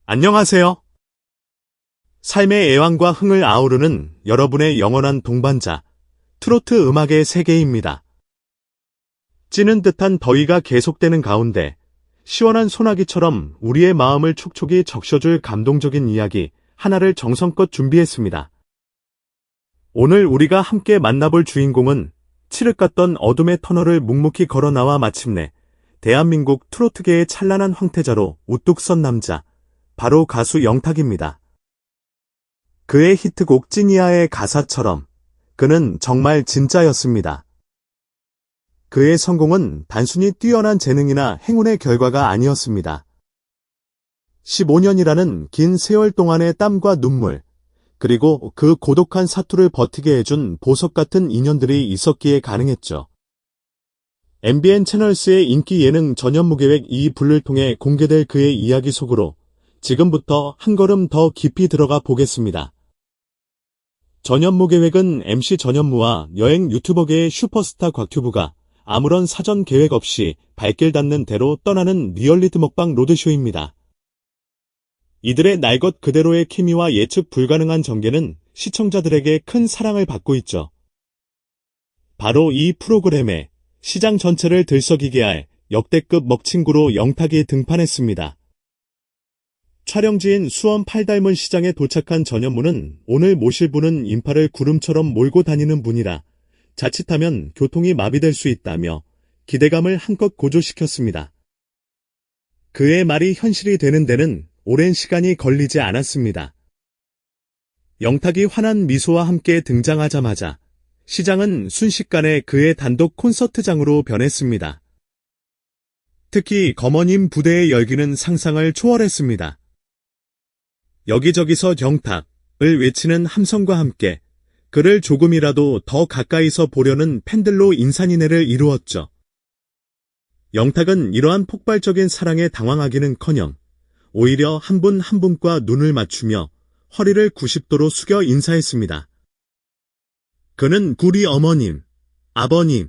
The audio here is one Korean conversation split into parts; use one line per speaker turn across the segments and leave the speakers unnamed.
안녕하세요. 삶의 애환과 흥을 아우르는 여러분의 영원한 동반자, 트로트 음악의 세계입니다. 찌는 듯한 더위가 계속되는 가운데 시원한 소나기처럼 우리의 마음을 촉촉이 적셔줄 감동적인 이야기 하나를 정성껏 준비했습니다. 오늘 우리가 함께 만나볼 주인공은 칠흑 같던 어둠의 터널을 묵묵히 걸어 나와 마침내 대한민국 트로트계의 찬란한 황태자로 우뚝 선 남자, 바로 가수 영탁입니다. 그의 히트곡 찐이야의 가사처럼 그는 정말 진짜였습니다. 그의 성공은 단순히 뛰어난 재능이나 행운의 결과가 아니었습니다. 15년이라는 긴 세월 동안의 땀과 눈물, 그리고 그 고독한 사투를 버티게 해준 보석 같은 인연들이 있었기에 가능했죠. MBN 채널스의 인기 예능 전현무계획 2부를 통해 공개될 그의 이야기 속으로 지금부터 한 걸음 더 깊이 들어가 보겠습니다. 전현무계획은 MC 전현무와 여행 유튜버계의 슈퍼스타 곽튜브가 아무런 사전 계획 없이 발길 닿는 대로 떠나는 리얼리티 먹방 로드쇼입니다. 이들의 날 것 그대로의 케미와 예측 불가능한 전개는 시청자들에게 큰 사랑을 받고 있죠. 바로 이 프로그램에 시장 전체를 들썩이게 할 역대급 먹친구로 영탁이 등판했습니다. 촬영지인 수원 팔달문 시장에 도착한 전현무는 오늘 모실 분은 인파를 구름처럼 몰고 다니는 분이라 자칫하면 교통이 마비될 수 있다며 기대감을 한껏 고조시켰습니다. 그의 말이 현실이 되는 데는 오랜 시간이 걸리지 않았습니다. 영탁이 환한 미소와 함께 등장하자마자 시장은 순식간에 그의 단독 콘서트장으로 변했습니다. 특히 검어님 부대의 열기는 상상을 초월했습니다. 여기저기서 영탁을 외치는 함성과 함께 그를 조금이라도 더 가까이서 보려는 팬들로 인산인해를 이루었죠. 영탁은 이러한 폭발적인 사랑에 당황하기는커녕 오히려 한 분 한 분과 눈을 맞추며 허리를 90도로 숙여 인사했습니다. 그는 우리 어머님, 아버님,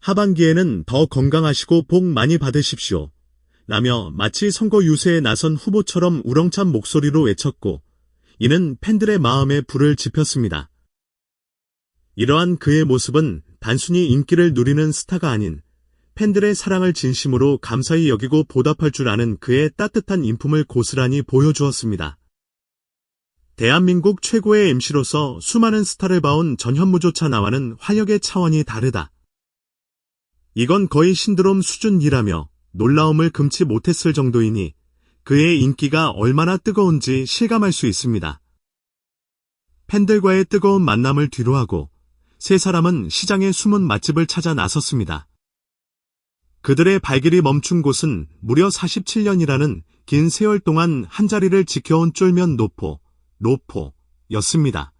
하반기에는 더 건강하시고 복 많이 받으십시오. 라며 마치 선거 유세에 나선 후보처럼 우렁찬 목소리로 외쳤고 이는 팬들의 마음에 불을 지폈습니다. 이러한 그의 모습은 단순히 인기를 누리는 스타가 아닌 팬들의 사랑을 진심으로 감사히 여기고 보답할 줄 아는 그의 따뜻한 인품을 고스란히 보여주었습니다. 대한민국 최고의 MC로서 수많은 스타를 봐온 전현무조차 나와는 화력의 차원이 다르다. 이건 거의 신드롬 수준이라며 놀라움을 금치 못했을 정도이니 그의 인기가 얼마나 뜨거운지 실감할 수 있습니다. 팬들과의 뜨거운 만남을 뒤로하고 세 사람은 시장의 숨은 맛집을 찾아 나섰습니다. 그들의 발길이 멈춘 곳은 무려 47년이라는 긴 세월 동안 한자리를 지켜온 쫄면 로포였습니다.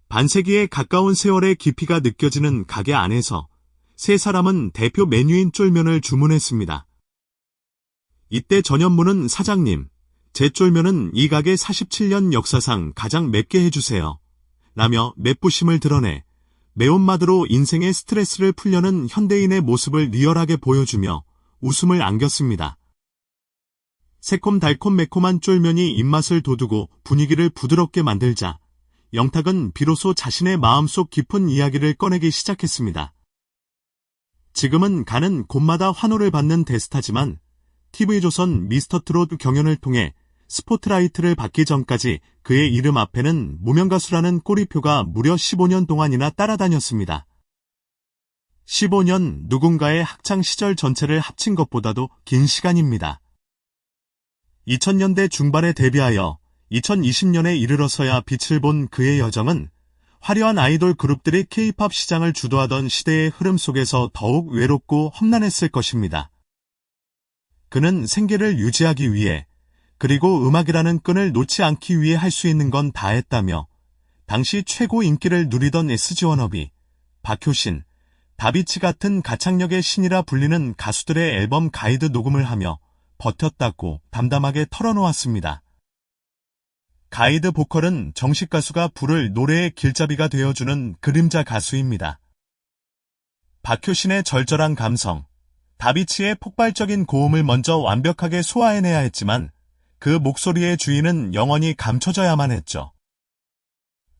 반세기에 가까운 세월의 깊이가 느껴지는 가게 안에서 세 사람은 대표 메뉴인 쫄면을 주문했습니다. 이때 전현무는 사장님, 제 쫄면은 이 가게 47년 역사상 가장 맵게 해주세요. 라며 맵부심을 드러내 매운맛으로 인생의 스트레스를 풀려는 현대인의 모습을 리얼하게 보여주며 웃음을 안겼습니다. 새콤달콤 매콤한 쫄면이 입맛을 돋우고 분위기를 부드럽게 만들자 영탁은 비로소 자신의 마음속 깊은 이야기를 꺼내기 시작했습니다. 지금은 가는 곳마다 환호를 받는 대스타지만 TV조선 미스터트롯 경연을 통해 스포트라이트를 받기 전까지 그의 이름 앞에는 무명가수라는 꼬리표가 무려 15년 동안이나 따라다녔습니다. 15년 누군가의 학창시절 전체를 합친 것보다도 긴 시간입니다. 2000년대 중반에 데뷔하여 2020년에 이르러서야 빛을 본 그의 여정은 화려한 아이돌 그룹들이 K-팝 시장을 주도하던 시대의 흐름 속에서 더욱 외롭고 험난했을 것입니다. 그는 생계를 유지하기 위해 그리고 음악이라는 끈을 놓지 않기 위해 할 수 있는 건 다 했다며 당시 최고 인기를 누리던 SG워너비, 박효신, 다비치 같은 가창력의 신이라 불리는 가수들의 앨범 가이드 녹음을 하며 버텼다고 담담하게 털어놓았습니다. 가이드 보컬은 정식 가수가 부를 노래의 길잡이가 되어주는 그림자 가수입니다. 박효신의 절절한 감성, 다비치의 폭발적인 고음을 먼저 완벽하게 소화해내야 했지만 그 목소리의 주인은 영원히 감춰져야만 했죠.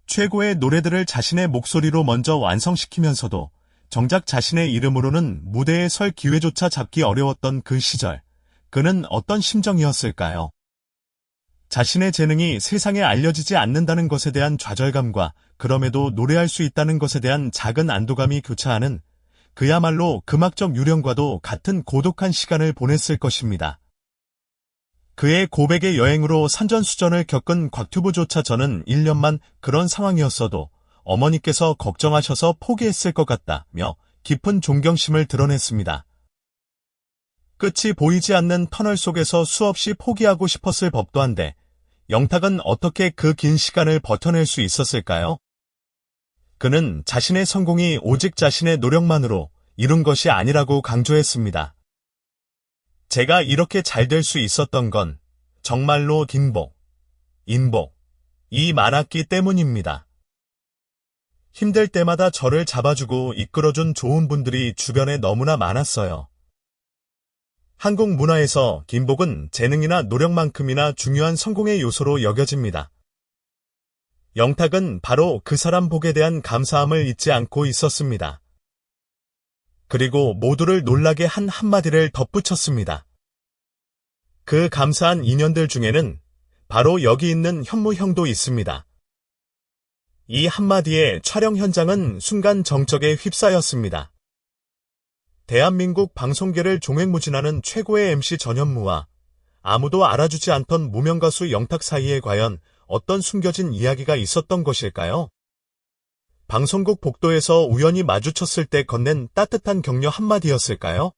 최고의 노래들을 자신의 목소리로 먼저 완성시키면서도 정작 자신의 이름으로는 무대에 설 기회조차 잡기 어려웠던 그 시절, 그는 어떤 심정이었을까요? 자신의 재능이 세상에 알려지지 않는다는 것에 대한 좌절감과 그럼에도 노래할 수 있다는 것에 대한 작은 안도감이 교차하는 그야말로 음악적 유령과도 같은 고독한 시간을 보냈을 것입니다. 그의 고백의 여행으로 산전수전을 겪은 곽튜브조차 저는 1년만 그런 상황이었어도 어머니께서 걱정하셔서 포기했을 것 같다며 깊은 존경심을 드러냈습니다. 끝이 보이지 않는 터널 속에서 수없이 포기하고 싶었을 법도 한데 영탁은 어떻게 그 긴 시간을 버텨낼 수 있었을까요? 그는 자신의 성공이 오직 자신의 노력만으로 이룬 것이 아니라고 강조했습니다. 제가 이렇게 잘 될 수 있었던 건 정말로 인복, 이 많았기 때문입니다. 힘들 때마다 저를 잡아주고 이끌어준 좋은 분들이 주변에 너무나 많았어요. 한국 문화에서 인복은 재능이나 노력만큼이나 중요한 성공의 요소로 여겨집니다. 영탁은 바로 그 사람 복에 대한 감사함을 잊지 않고 있었습니다. 그리고 모두를 놀라게 한 한마디를 덧붙였습니다. 그 감사한 인연들 중에는 바로 여기 있는 현무 형도 있습니다. 이 한마디에 촬영 현장은 순간 정적에 휩싸였습니다. 대한민국 방송계를 종횡무진하는 최고의 MC 전현무와 아무도 알아주지 않던 무명가수 영탁 사이에 과연 어떤 숨겨진 이야기가 있었던 것일까요? 방송국 복도에서 우연히 마주쳤을 때 건넨 따뜻한 격려 한마디였을까요?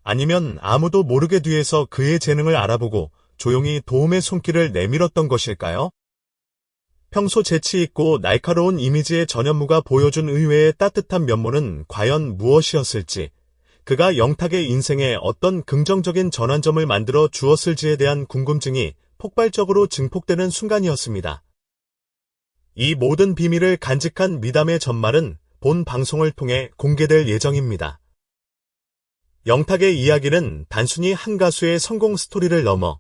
아니면 아무도 모르게 뒤에서 그의 재능을 알아보고 조용히 도움의 손길을 내밀었던 것일까요? 평소 재치 있고 날카로운 이미지의 전현무가 보여준 의외의 따뜻한 면모는 과연 무엇이었을지, 그가 영탁의 인생에 어떤 긍정적인 전환점을 만들어 주었을지에 대한 궁금증이 폭발적으로 증폭되는 순간이었습니다. 이 모든 비밀을 간직한 미담의 전말은 본 방송을 통해 공개될 예정입니다. 영탁의 이야기는 단순히 한 가수의 성공 스토리를 넘어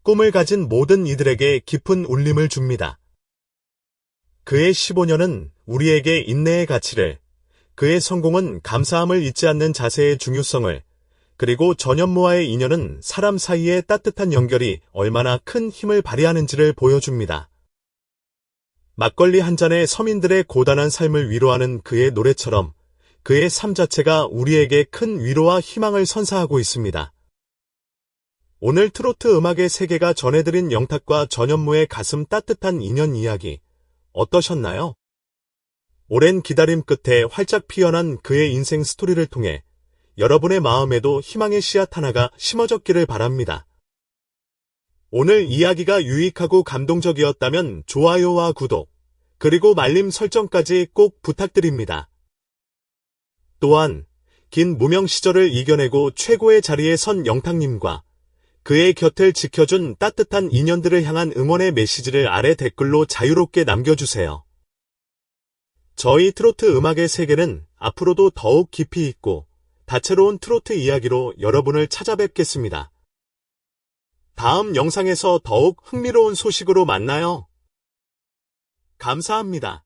꿈을 가진 모든 이들에게 깊은 울림을 줍니다. 그의 15년은 우리에게 인내의 가치를, 그의 성공은 감사함을 잊지 않는 자세의 중요성을, 그리고 전현무와의 인연은 사람 사이의 따뜻한 연결이 얼마나 큰 힘을 발휘하는지를 보여줍니다. 막걸리 한 잔에 서민들의 고단한 삶을 위로하는 그의 노래처럼 그의 삶 자체가 우리에게 큰 위로와 희망을 선사하고 있습니다. 오늘 트로트 음악의 세계가 전해드린 영탁과 전현무의 가슴 따뜻한 인연 이야기 어떠셨나요? 오랜 기다림 끝에 활짝 피어난 그의 인생 스토리를 통해 여러분의 마음에도 희망의 씨앗 하나가 심어졌기를 바랍니다. 오늘 이야기가 유익하고 감동적이었다면 좋아요와 구독, 그리고 알림 설정까지 꼭 부탁드립니다. 또한 긴 무명 시절을 이겨내고 최고의 자리에 선 영탁님과 그의 곁을 지켜준 따뜻한 인연들을 향한 응원의 메시지를 아래 댓글로 자유롭게 남겨주세요. 저희 트로트 음악의 세계는 앞으로도 더욱 깊이 있고 다채로운 트로트 이야기로 여러분을 찾아뵙겠습니다. 다음 영상에서 더욱 흥미로운 소식으로 만나요. 감사합니다.